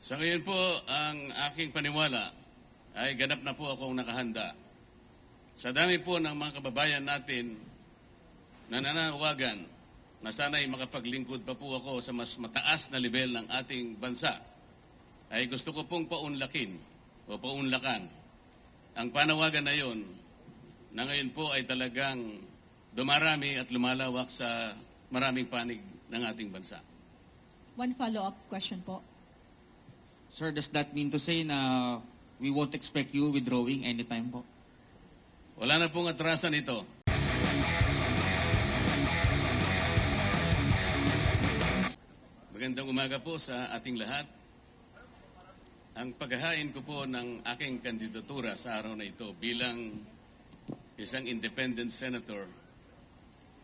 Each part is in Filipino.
Sa ngayon po, ang aking paniwala ay ganap na po akong nakahanda. Sa dami po ng mga kababayan natin na nananawagan na sana'y makapaglingkod pa po ako sa mas mataas na level ng ating bansa, ay gusto ko pong paunlakin o paunlakan ang panawagan na yon na ngayon po ay talagang dumarami at lumalawak sa maraming panig ng ating bansa. One follow-up question po. Sir, does that mean to say na we won't expect you withdrawing anytime po? Wala na pong atrasan ito. Magandang umaga po sa ating lahat. Ang paghahain ko po ng aking kandidatura sa araw na ito bilang isang independent senator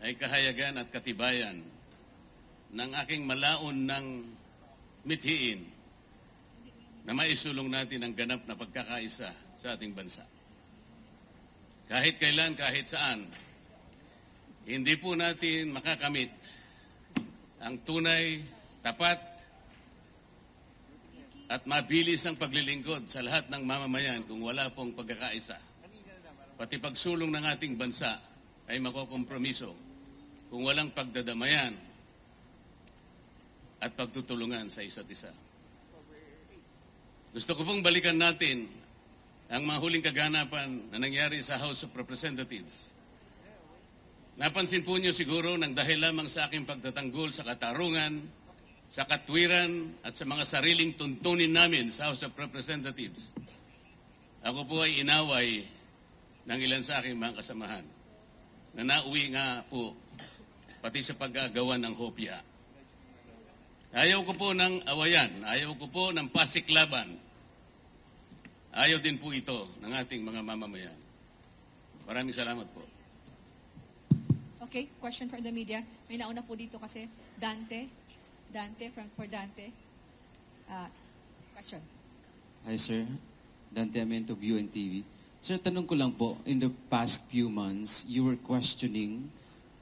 ay kahayagan at katibayan ng aking malaon ng mithiin na maisulong natin ang ganap na pagkakaisa sa ating bansa. Kahit kailan, kahit saan, hindi po natin makakamit ang tunay, tapat, at mabilis ang paglilingkod sa lahat ng mamamayan kung wala pong pagkakaisa. Pati pagsulong ng ating bansa ay makokompromiso kung walang pagdadamayan at pagtutulungan sa isa't isa. Gusto ko pong balikan natin ang mga huling kaganapan na nangyari sa House of Representatives. Napansin po niyo siguro nang dahil lamang sa aking pagtatanggol sa katarungan, sa katwiran at sa mga sariling tuntunin namin sa House of Representatives, ako po ay inaway ng ilan sa aking mga kasamahan na nauwi nga po pati sa paggagawa ng hopya. Ayaw ko po ng awayan, ayaw ko po ng pasiklaban. Ayaw din po ito ng ating mga mamamayan. Maraming salamat po. Okay, question from the media. May nauna po dito kasi. Dante, for Dante. Question. Hi, sir. Dante Amento, UNTV. Sir, tanong ko lang po, in the past few months, you were questioning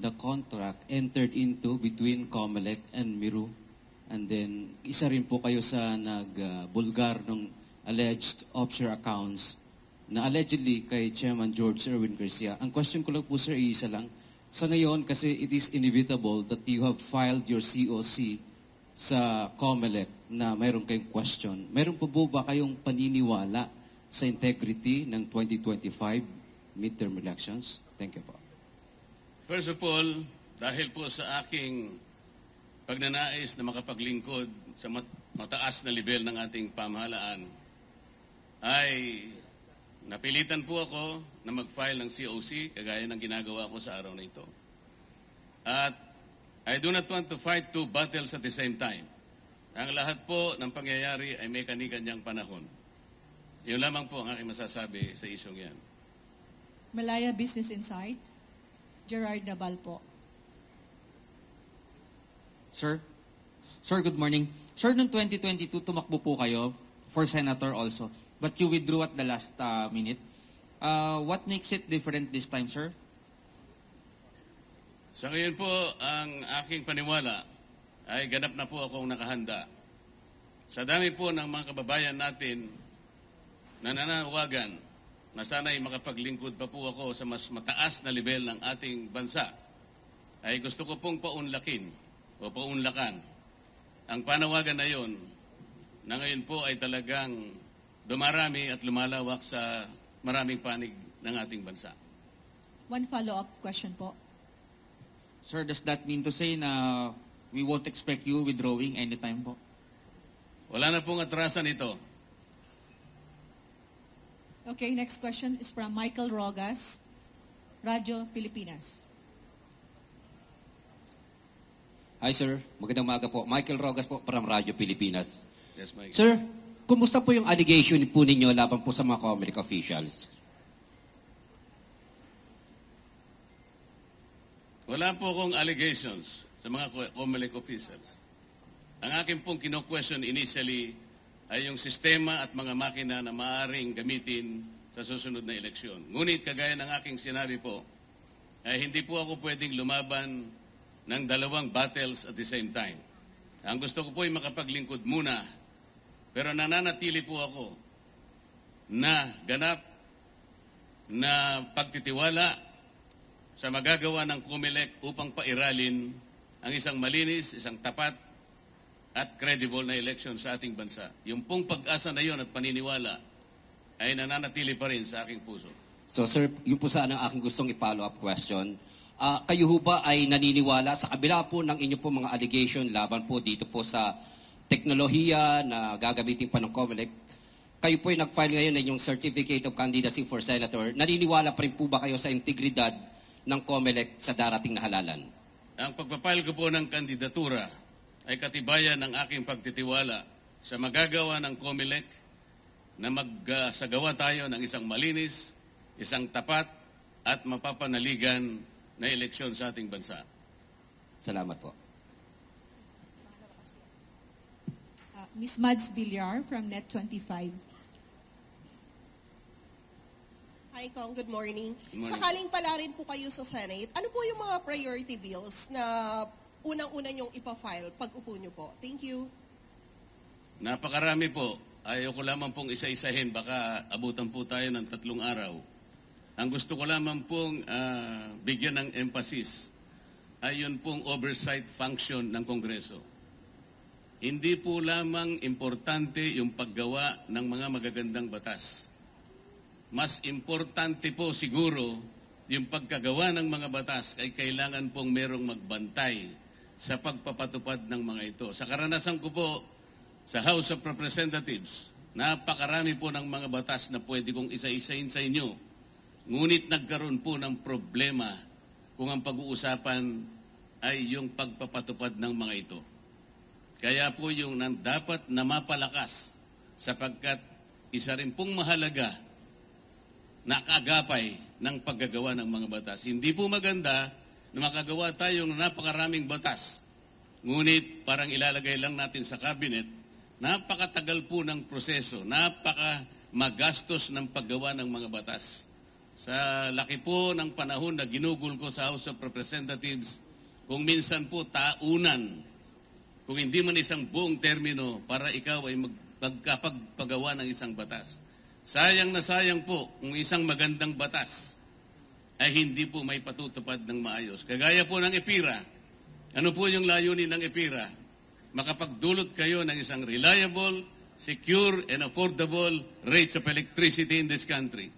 the contract entered into between COMELEC and Miru. And then, isa rin po kayo sa nagbulgar ng alleged offshore accounts na allegedly kay Chairman George Erwin Garcia. Ang question ko lang po, sir, isa lang. Sa ngayon, kasi it is inevitable that you have filed your COC sa COMELEC na mayroon kayong question. Mayroon po ba kayong paniniwala sa integrity ng 2025 midterm elections? Thank you po. First of all, dahil po sa aking pagnanais na makapaglingkod sa mataas na level ng ating pamahalaan, ay napilitan po ako na mag-file ng COC, kagaya ng ginagawa ko sa araw na ito. At I do not want to fight two battles at the same time. Ang lahat po ng pangyayari ay may kani-kanyang panahon. Yun lamang po ang aking masasabi sa isyong yan. Malaya Business Insight. Gerard Nabal po. Sir, good morning. Sir, noong 2022, tumakbo po kayo for senator also, but you withdrew at the last minute. What makes it different this time, sir? Sa ngayon po, ang aking paniwala ay ganap na po akong nakahanda. Sa dami po ng mga kababayan natin na nananawagan na sana'y makapaglingkod pa po ako sa mas mataas na level ng ating bansa, ay gusto ko pong paunlakin o paunlakan ang panawagan na yon na ngayon po ay talagang dumarami at lumalawak sa maraming panig ng ating bansa. One follow-up question po. Sir, does that mean to say na we won't expect you withdrawing anytime po? Wala na pong atrasan ito. Okay, next question is from Michael Rogas, Radyo Pilipinas. Hi sir, magandang umaga po. Michael Rogas po from Radyo Pilipinas. Yes, Mike. Sir, kumusta po yung allegation po ninyo laban po sa mga COMELEC officials? Wala po akong allegations sa mga COMELEC officials. Ang akin pong kino-question initially ay yung sistema at mga makina na maaaring gamitin sa susunod na eleksyon. Ngunit kagaya ng aking sinabi po, ay hindi po ako pwedeng lumaban ng dalawang battles at the same time. Ang gusto ko po ay makapaglingkod muna Pero nananatili po ako na ganap na pagtitiwala sa magagawa ng COMELEC upang pairalin ang isang malinis, isang tapat at credible na election sa ating bansa. Yung pong pag-asa na yon at paniniwala ay nananatili pa rin sa aking puso. So sir, yun po sana ang aking gustong i-follow up question. Kayo ho ba ay naniniwala sa kabila po ng inyo po mga allegation laban po dito po sa teknolohiya na gagamitin pa ng COMELEC? Kayo po ay nag-file ngayon ng yung Certificate of Candidacy for Senator. Naniniwala pa rin po ba kayo sa integridad ng COMELEC sa darating na halalan? Ang pagpapile ko po ng kandidatura ay katibayan ng aking pagtitiwala sa magagawa ng COMELEC na magsagawa tayo ng isang malinis, isang tapat at mapapanaligan na eleksyon sa ating bansa. Salamat po. Ms. Mads Villar from Net25. Hi, Kong. Good morning. Good morning. Sakaling pala rin po kayo sa Senate, ano po yung mga priority bills na unang-una nyong ipafile pag upo nyo po? Thank you. Napakarami po. Ayoko lamang pong isa-isahin. Baka abutan po tayo ng 3 araw. Ang gusto ko lamang pong bigyan ng emphasis ay yun pong oversight function ng Kongreso. Hindi po lamang importante yung paggawa ng mga magagandang batas. Mas importante po siguro yung pagkagawa ng mga batas ay kailangan pong merong magbantay sa pagpapatupad ng mga ito. Sa karanasan ko po sa House of Representatives, napakarami po ng mga batas na pwede kong isa-isahin sa inyo. Ngunit nagkaroon po ng problema kung ang pag-uusapan ay yung pagpapatupad ng mga ito. Kaya po yung dapat na mapalakas sapagkat isa rin pong mahalaga na kaagapay ng paggagawa ng mga batas. Hindi po maganda na makagawa tayo ng napakaraming batas. Ngunit parang ilalagay lang natin sa cabinet, napakatagal po ng proseso, napakamagastos ng paggawa ng mga batas. Sa laki po ng panahon na ginugol ko sa House of Representatives, kung minsan po taunan, kung hindi man isang buong termino para ikaw ay magkapagpagawa ng isang batas. Sayang na sayang po kung isang magandang batas ay hindi po may patutupad ng maayos. Kagaya po ng EPIRA. Ano po yung layunin ng EPIRA? Makapagdulot kayo ng isang reliable, secure, and affordable rates of electricity in this country.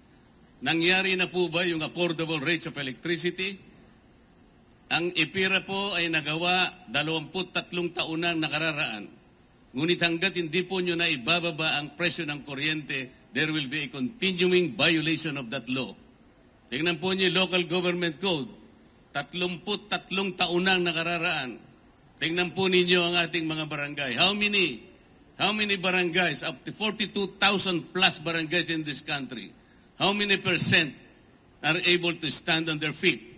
Nangyari na po ba yung affordable rates of electricity? Ang EPIRA po ay nagawa 23 taon nang nakararaan. Ngunit hanggat hindi po nyo na ibababa ang presyo ng kuryente, there will be a continuing violation of that law. Tingnan po niyo local government code. 33 taon nang nakararaan. Tingnan po ninyo ang ating mga barangay. How many barangays, up to 42,000 plus barangays in this country, how many percent are able to stand on their feet?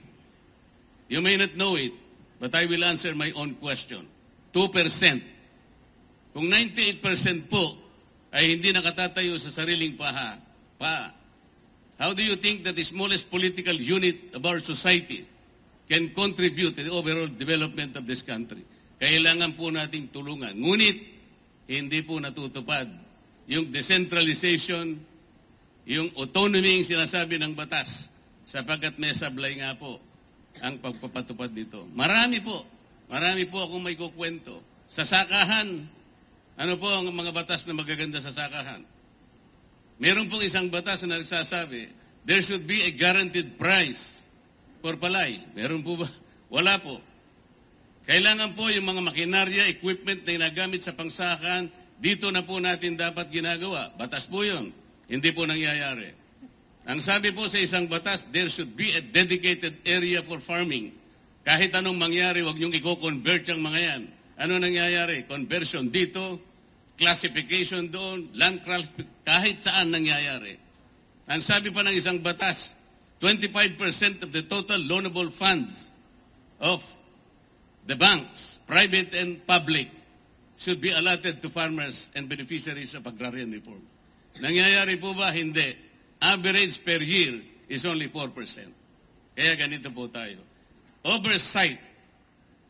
You may not know it, but I will answer my own question. 2%. Kung 98% po ay hindi nakatatayo sa sariling pa, how do you think that the smallest political unit of our society can contribute to the overall development of this country? Kailangan po nating tulungan. Ngunit, hindi po natutupad yung decentralization, yung autonomy yung sinasabi ng batas, sapagkat may sablay nga po ang pagpapatupad nito. Marami po akong may kukwento. Sa sakahan, ano po ang mga batas na magaganda sa sakahan? Meron pong isang batas na nagsasabi, there should be a guaranteed price for palay. Meron po ba? Wala po. Kailangan po yung mga makinarya, equipment na ginagamit sa pangsakahan, dito na po natin dapat ginagawa. Batas po yun. Hindi po nangyayari. Ang sabi po sa isang batas, there should be a dedicated area for farming. Kahit anong mangyari, huwag niyong i-convert yung mga yan. Ano nangyayari? Conversion dito, classification doon, land kahit saan nangyayari. Ang sabi pa ng isang batas, 25% of the total loanable funds of the banks, private and public, should be allotted to farmers and beneficiaries of agrarian reform. Nangyayari po ba? Hindi. Average per year is only 4%. Kaya ganito po tayo. Oversight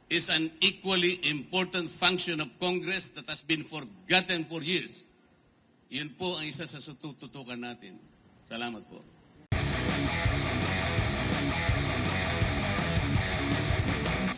is an equally important function of Congress that has been forgotten for years. Yun po ang isa sa tututukan natin. Salamat po.